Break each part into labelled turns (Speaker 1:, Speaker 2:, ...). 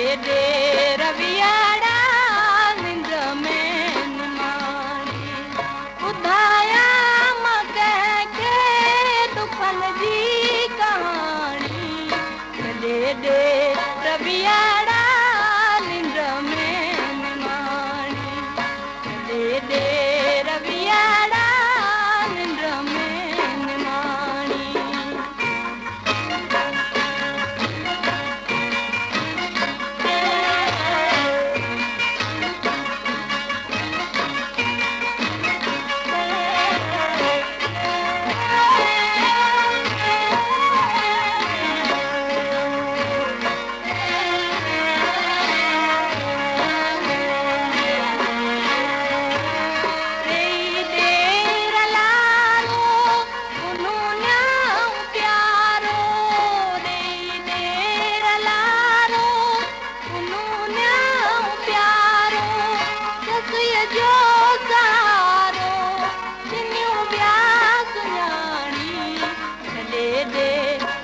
Speaker 1: दे रवियाड़ा निंद में निमाणी ॿुधाया मां कंहिंखे दुखन जी कहाणी दे रवियाड़ा निंद में निमाणी दे रवियाड़ा निंद में निमाणी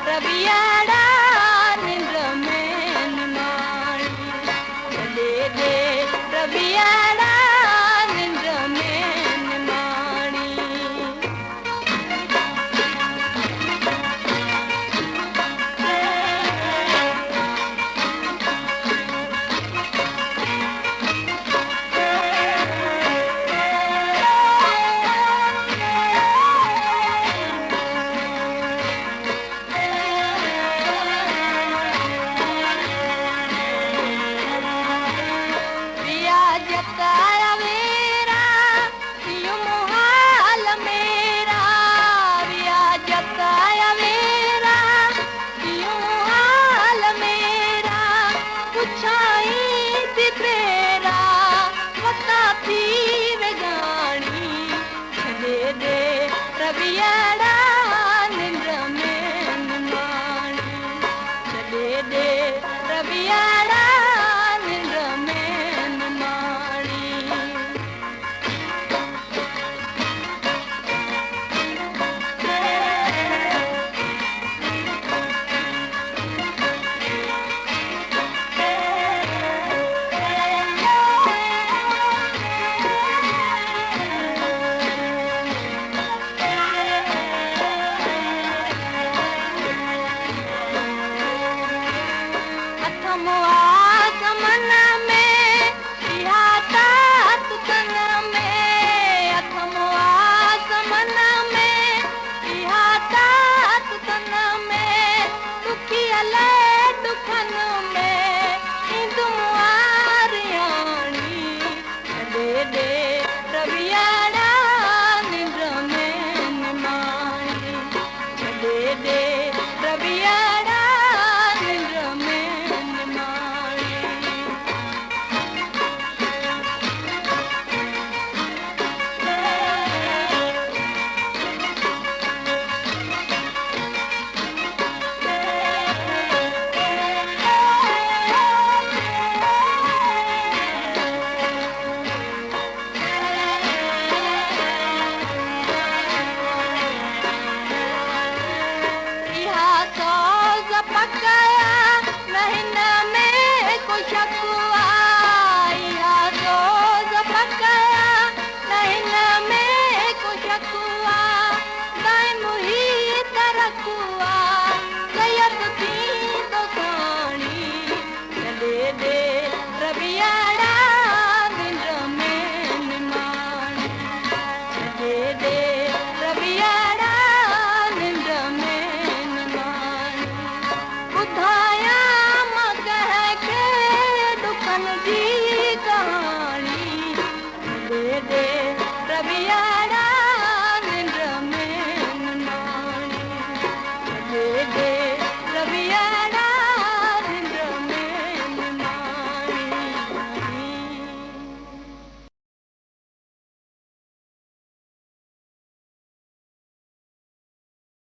Speaker 1: रवियाड़ा निंद में निमाणी दे रवियाड़ा निंद में निमाणी जताया मेरा यो मोहाल मेरा विया जताया मेरा यो मोहाल मेरा पुछाई थी तेरा पता थी वेगानी दे रवियाड़ा निंद में निमाणी दे रवियाड़ा निंद में निमाणी आसमन में इहा तात तन में अथमो आसमन में इहा तात तन में दुखी अले दुखन में इंदु आरियाणी दे रवियाड़ा निंद में निमाणी दे रवियाड़ा निंद में निमाणी इहा सोज़ पकाया न हिन में को शक